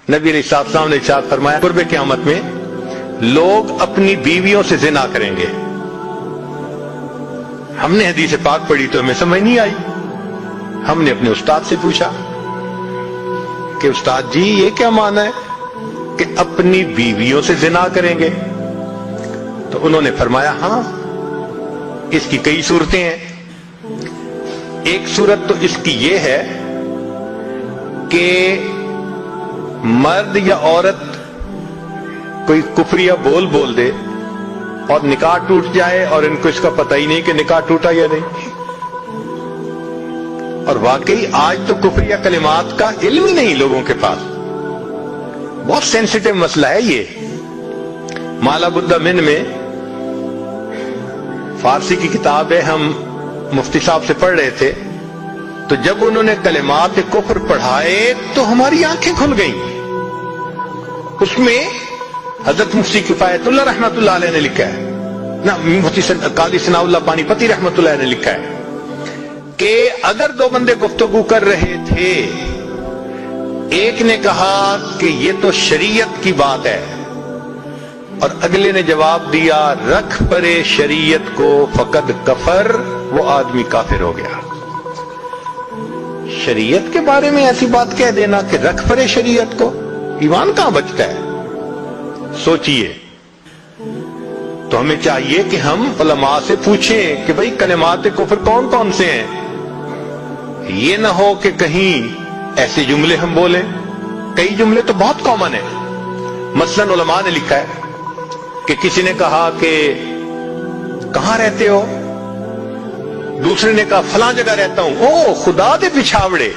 नबी अलैहिस्सलाम ने इरशाद फरमाया कुर्ब क़यामत में लोग अपनी बीवियों से ज़िना करेंगे। हमने हदीस पाक पढ़ी तो हमें समझ नहीं आई। हमने अपने उस्ताद से पूछा कि उस्ताद जी ये क्या माना है कि अपनी बीवियों से ज़िना करेंगे? तो उन्होंने फरमाया हाँ, इसकी कई सूरतें हैं। एक सूरत तो इसकी ये है कि मर्द या औरत कोई कुफरिया बोल दे और निकाह टूट जाए और इनको इसका पता ही नहीं कि निकाह टूटा या नहीं। और वाकई आज तो कुफरिया कलिमात का इल्म ही नहीं लोगों के पास। बहुत सेंसिटिव मसला है ये। माला बुद्दा मिन में फारसी की किताब है, हम मुफ्ती साहब से पढ़ रहे थे, तो जब उन्होंने कलिमात कुफ्र पढ़ाए तो हमारी आंखें खुल गईं। उसमें हजरत मुफ्ती किफायतुल्लाह रहमतुल्लाह अलैह ने लिखा है ना, मुफ्ती कादी सनाउल्लाह पानीपती रहमतुल्लाह अलैह ने लिखा है कि अगर दो बंदे गुफ्तगू कर रहे थे, एक ने कहा कि ये तो शरीयत की बात है और अगले ने जवाब दिया रख परे शरीयत को फकद कफर, वो आदमी काफिर हो गया। शरीयत के बारे में ऐसी बात कह देना कि रख परे शरीयत को, ईमान कहां बचता है? सोचिए। तो हमें चाहिए कि हम उलमा से पूछें कि भाई कलिमात कुफ्र कौन कौन से हैं। ये ना हो कि कहीं ऐसे जुमले हम बोले, कई जुमले तो बहुत कॉमन है। मसलन उलमा ने लिखा है कि किसी ने कहा कि कहां रहते हो, दूसरे ने कहा फलां जगह रहता हूं। ओ खुदा के पिछावड़े,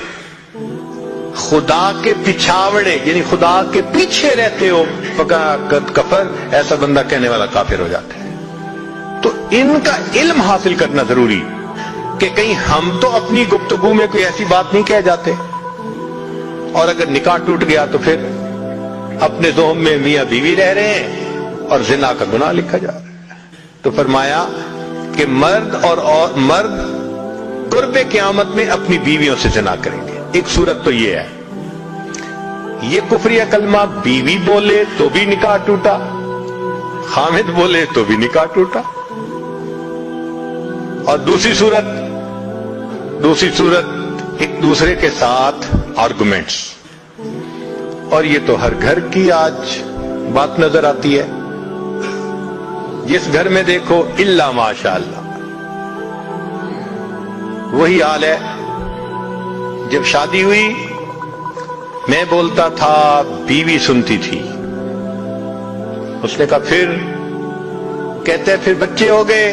खुदा के पिछावड़े यानी खुदा के पीछे रहते हो, फकद कफर, ऐसा बंदा कहने वाला काफिर हो जाता है। तो इनका इल्म हासिल करना जरूरी कि कहीं हम तो अपनी गुफ्तगू में कोई ऐसी बात नहीं कह जाते, और अगर निकाह टूट गया तो फिर अपने ज़ोम में मियां बीवी रह रहे हैं और जिना का गुनाह लिखा जा रहा है। तो फरमाया कि मर्द और मर्द कुर्बे क़यामत में अपनी बीवियों से जिना करेंगे। एक सूरत तो ये है, ये कुफरिया कलमा बीवी बोले तो भी निकाह टूटा, हामिद बोले तो भी निकाह टूटा। और दूसरी सूरत एक दूसरे के साथ आर्गुमेंट्स, और ये तो हर घर की आज बात नजर आती है। जिस घर में देखो इल्ला माशाअल्लाह वही हाल है। जब शादी हुई मैं बोलता था, बीवी सुनती थी। उसने कहा फिर, कहते फिर बच्चे हो गए,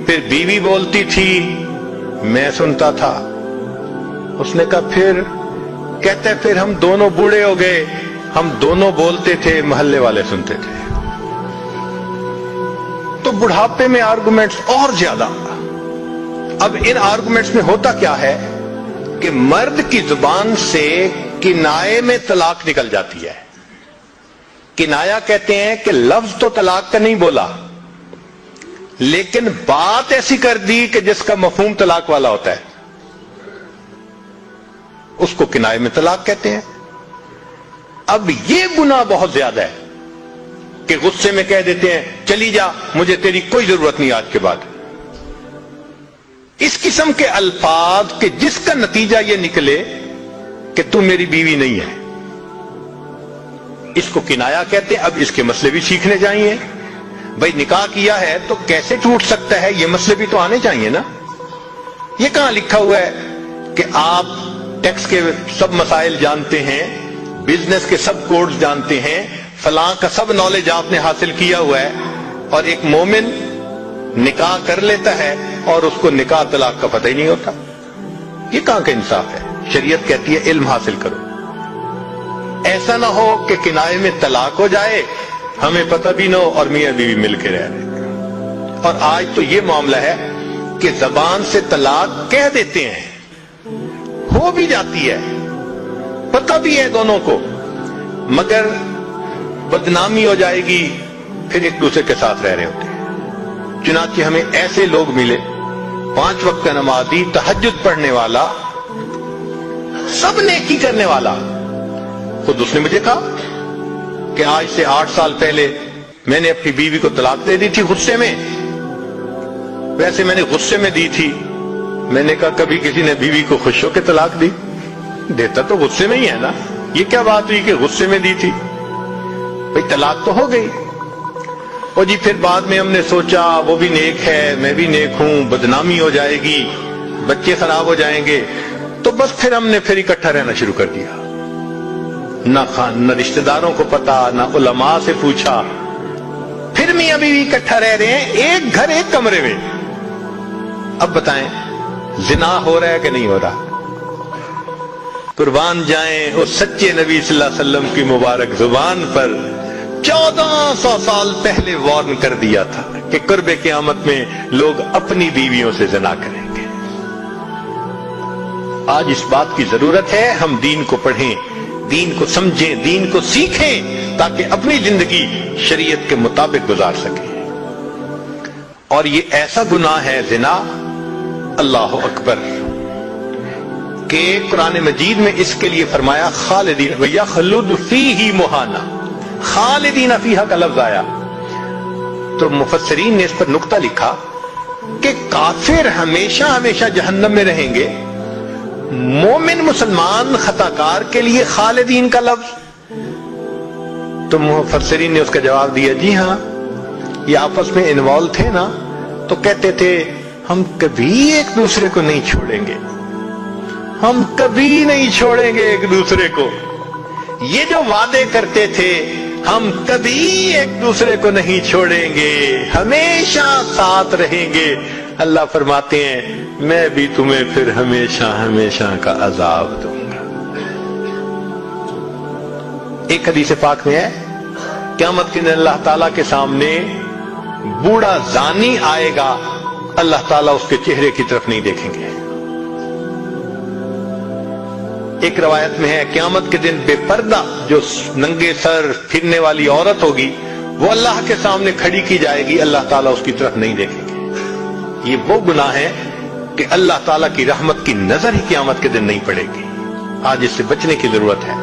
फिर बीवी बोलती थी मैं सुनता था। उसने कहा फिर, कहते फिर हम दोनों बूढ़े हो गए, हम दोनों बोलते थे, मोहल्ले वाले सुनते थे। तो बुढ़ापे में आर्गुमेंट्स और ज्यादा। अब इन आर्गुमेंट्स में होता क्या है कि मर्द की जुबान से किनाए में तलाक निकल जाती है। किनाया कहते हैं कि लफ्ज तो तलाक का नहीं बोला, लेकिन बात ऐसी कर दी कि जिसका मफहूम तलाक वाला होता है, उसको किनाए में तलाक कहते हैं। अब ये गुनाह बहुत ज्यादा है कि गुस्से में कह देते हैं चली जा, मुझे तेरी कोई जरूरत नहीं आज के बाद। इस किस्म के अल्फाज के जिसका नतीजा यह निकले कि तू मेरी बीवी नहीं है, इसको किनाया कहते हैं। अब इसके मसले भी सीखने चाहिए। भाई निकाह किया है तो कैसे टूट सकता है, ये मसले भी तो आने चाहिए ना। ये कहां लिखा हुआ है कि आप टैक्स के सब मसाइल जानते हैं, बिजनेस के सब कोड्स जानते हैं, फलां का सब नॉलेज आपने हासिल किया हुआ है, और एक मोमिन निकाह कर लेता है और उसको निकाह तलाक का पता ही नहीं होता। ये कहां का इंसाफ है? शरीयत कहती है इल्म हासिल करो। ऐसा ना हो कि किनाए में तलाक हो जाए, हमें पता भी ना हो और मियां बीवी मिलकर रह रहे। और आज तो ये मामला है कि जबान से तलाक कह देते हैं, हो भी जाती है, पता भी है दोनों को, मगर बदनामी हो जाएगी, फिर एक दूसरे के साथ रह रहे होते हैं। चुनांचे हमें ऐसे लोग मिले, 5 वक्त का नमाजी, तहज्जुद पढ़ने वाला, सब नेकी करने वाला, خود اس نے مجھے کہا کہ آج سے 8 سال پہلے میں نے اپنی بیوی کو طلاق دے دی تھی غصے میں. ویسے میں نے غصے میں دی تھی. میں نے کہا کبھی کسی نے بیوی کو خوش ہو کے طلاق دی؟ دیتا تو غصے میں ہی ہے نا. یہ کیا بات ہوئی کہ غصے میں دی تھی؟ بھئی طلاق تو ہو گئی. اور جی پھر بعد میں ہم نے سوچا وہ بھی نیک ہے میں بھی نیک ہوں, بدنامی ہو جائے گی, بچے خراب ہو جائیں گے, تو بس پھر ہم نے پھر اکٹھا رہنا شروع کر دیا. نہ رشتہ داروں کو پتا, نہ علماء سے پوچھا. پھر میاں بیوی اکٹھا رہ رہے ہیں, ایک گھر ایک کمرے میں. اب بتائیں زنا ہو رہا ہے کہ نہیں ہو رہا؟ قربان جائیں اس سچے نبی صلی اللہ علیہ وسلم کی مبارک زبان پر 1400 سال پہلے وارن کر دیا تھا کہ قرب قیامت میں لوگ اپنی بیویوں سے زنا کریں گے. آج اس بات کی ضرورت ہے ہم دین کو پڑھیں, دین کو سمجھیں, دین کو سیکھیں تاکہ اپنی زندگی شریعت کے مطابق گزار سکیں. اور یہ ایسا گناہ ہے زنا, اللہ اکبر, کہ قرآن مجید میں اس کے لیے فرمایا خالدین وَيَخْلُدُ فِيهِ مُحَانًا. خالدین فیہا کا لفظ آیا تو مفسرین نے اس پر نقطہ لکھا کہ کافر ہمیشہ ہمیشہ جہنم میں رہیں گے, مومن مسلمان خطاکار کے لیے خالدین کا لفظ. تو مفسرین نے اس کا جواب دیا جی ہاں, یہ آپس میں انوالو تھے نا, تو کہتے تھے ہم کبھی ایک دوسرے کو نہیں چھوڑیں گے, ہم کبھی نہیں چھوڑیں گے ایک دوسرے کو. یہ جو وعدے کرتے تھے ہم کبھی ایک دوسرے کو نہیں چھوڑیں گے, ہمیشہ ساتھ رہیں گے, اللہ فرماتے ہیں میں بھی تمہیں پھر ہمیشہ ہمیشہ کا عذاب دوں گا. ایک حدیث پاک میں ہے قیامت کے دن اللہ تعالیٰ کے سامنے بوڑھا زانی آئے گا, اللہ تعالیٰ اس کے چہرے کی طرف نہیں دیکھیں گے. ایک روایت میں ہے قیامت کے دن بے پردہ جو ننگے سر پھرنے والی عورت ہوگی وہ اللہ کے سامنے کھڑی کی جائے گی, اللہ تعالیٰ اس کی طرف نہیں دیکھیں گے. یہ وہ گناہ ہے کہ اللہ تعالیٰ کی رحمت کی نظر ہی قیامت کے دن نہیں پڑے گی. آج اس سے بچنے کی ضرورت ہے.